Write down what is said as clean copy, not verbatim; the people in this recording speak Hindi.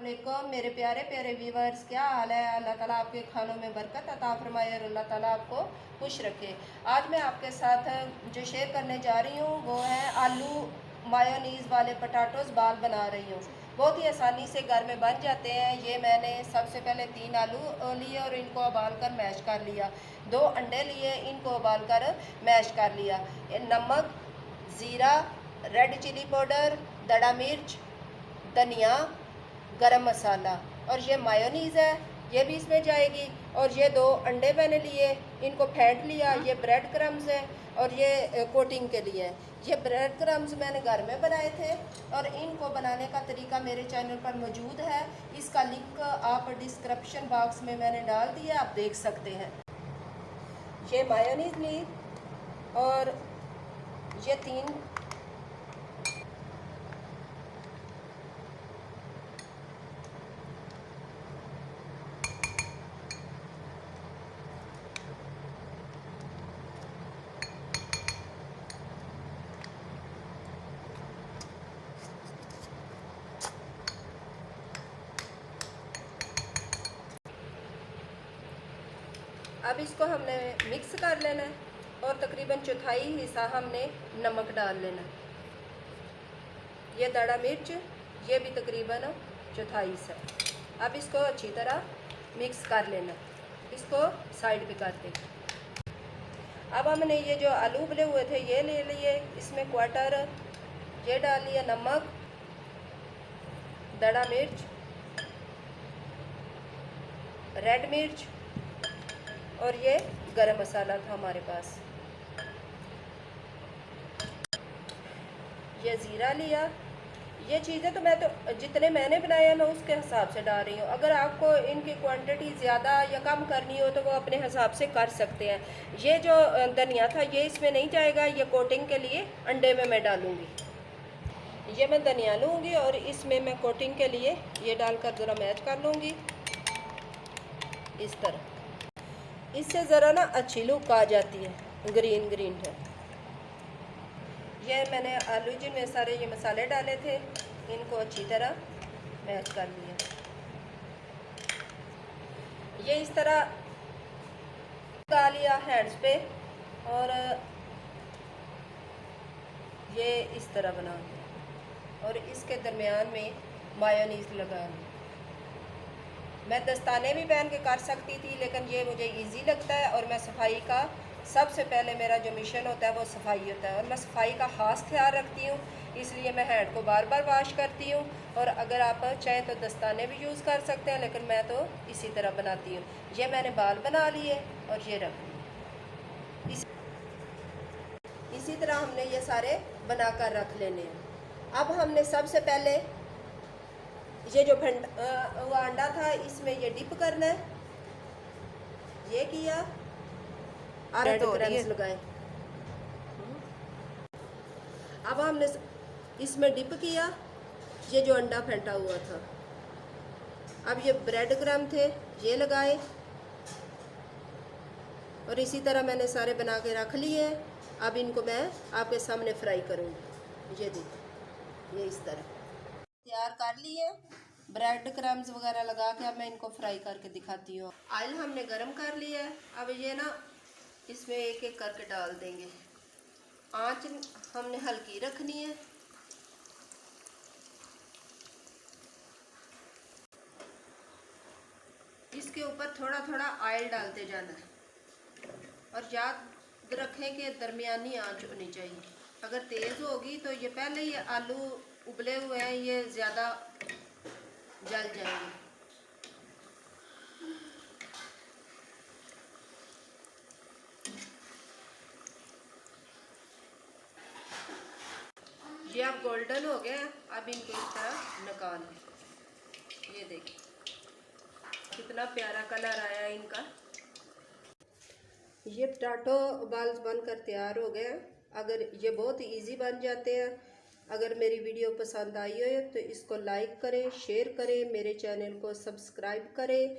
वालेकुम मेरे प्यारे प्यारे व्यूवर्स, क्या हाल है। अल्लाह ताला आपके खानों में बरकत अता फरमाए और अल्लाह ताला आपको खुश रखे। आज मैं आपके साथ जो शेयर करने जा रही हूँ वो है आलू मायोनीज़ वाले पटाटोज बाल बना रही हूँ। बहुत ही आसानी से घर में बन जाते हैं। ये मैंने सबसे पहले 3 आलू लिए और इनको उबाल कर मैश कर लिया। 2 अंडे लिए, इनको उबाल कर मैश कर लिया। नमक, ज़ीरा, रेड चिली पाउडर, दड़ा मिर्च, धनिया, गरम मसाला और ये मायोनीज़ है, ये भी इसमें जाएगी। और ये 2 अंडे मैंने लिए, इनको फेंट लिया। ये ब्रेड क्रम्स है और ये कोटिंग के लिए है। ये ब्रेड क्रम्स मैंने घर में बनाए थे और इनको बनाने का तरीका मेरे चैनल पर मौजूद है। इसका लिंक आप डिस्क्रिप्शन बॉक्स में मैंने डाल दिया, आप देख सकते हैं। ये मायोनीज़ ली और ये 3 अब इसको हमने मिक्स कर लेना है और तकरीबन चौथाई हिस्सा हमने नमक डाल लेना है। ये दड़ा मिर्च, ये भी तकरीबन चौथाई हिस्सा। अब इसको अच्छी तरह मिक्स कर लेना, इसको साइड पे करते। अब हमने ये जो आलू उबले हुए थे ये ले लिए, इसमें क्वार्टर ये डाल लिया नमक, दड़ा मिर्च, रेड मिर्च और ये गरम मसाला था हमारे पास। ये ज़ीरा लिया। ये चीज़ें तो मैं तो जितने मैंने बनाए हैं मैं उसके हिसाब से डाल रही हूँ। अगर आपको इनकी क्वांटिटी ज़्यादा या कम करनी हो तो वो अपने हिसाब से कर सकते हैं। ये जो धनिया था ये इसमें नहीं जाएगा, ये कोटिंग के लिए अंडे में मैं डालूँगी। ये मैं धनिया लूँगी और इसमें मैं कोटिंग के लिए ये डालकर ज़रा मैच कर लूँगी इस तरह। इससे ज़रा ना अच्छी लुक आ जाती है, ग्रीन ग्रीन है। ये मैंने आलू जिनमें सारे ये मसाले डाले थे, इनको अच्छी तरह मैश कर लिया। ये इस तरह लगा लिया हैंड्स पे और ये इस तरह बना दिया और इसके दरमियान में मायोनीज़ लगा ली। मैं दस्ताने भी पहन के कर सकती थी, लेकिन ये मुझे इजी लगता है और मैं सफाई का सबसे पहले मेरा जो मिशन होता है वो सफाई होता है और मैं सफाई का ख़ास ख्याल रखती हूँ, इसलिए मैं हैंड को बार बार वॉश करती हूँ। और अगर आप चाहें तो दस्ताने भी यूज़ कर सकते हैं, लेकिन मैं तो इसी तरह बनाती हूँ। ये मैंने बाल बना लिए और ये रख लिए। इसी तरह हमने ये सारे बना कर रख लेने हैं। अब हमने सबसे पहले ये जो वो अंडा था इसमें ये डिप करना है, ये किया, ब्रेड क्रम्स लगाए। अब हमने इसमें डिप किया ये जो अंडा फेंटा हुआ था। अब ये ब्रेड क्रम्स थे ये लगाए और इसी तरह मैंने सारे बना के रख लिए। अब इनको मैं आपके सामने फ्राई करूँगी। ये देखिए, ये इस तरह तैयार कर लिए ब्रेड क्रम्स वगैरह लगा के। अब मैं इनको फ्राई करके दिखाती हूँ। ऑयल हमने गरम कर लिया है। अब ये ना इसमें एक एक करके डाल देंगे। आंच हमने हल्की रखनी है। इसके ऊपर थोड़ा थोड़ा ऑयल डालते जाना है और याद रखें कि दरमियानी आंच होनी चाहिए। अगर तेज़ होगी तो ये पहले ही आलू उबले हुए हैं, ये ज़्यादा जल जाएंगे। ये अब गोल्डन हो गए। अब इनको इस तरह निकाल लें। ये देखिए कितना प्यारा कलर आया इनका। ये पोटैटो बाल्स बनकर तैयार हो गए। अगर ये बहुत इजी बन जाते हैं। अगर मेरी वीडियो पसंद आई हो तो इसको लाइक करें, शेयर करें, मेरे चैनल को सब्सक्राइब करें।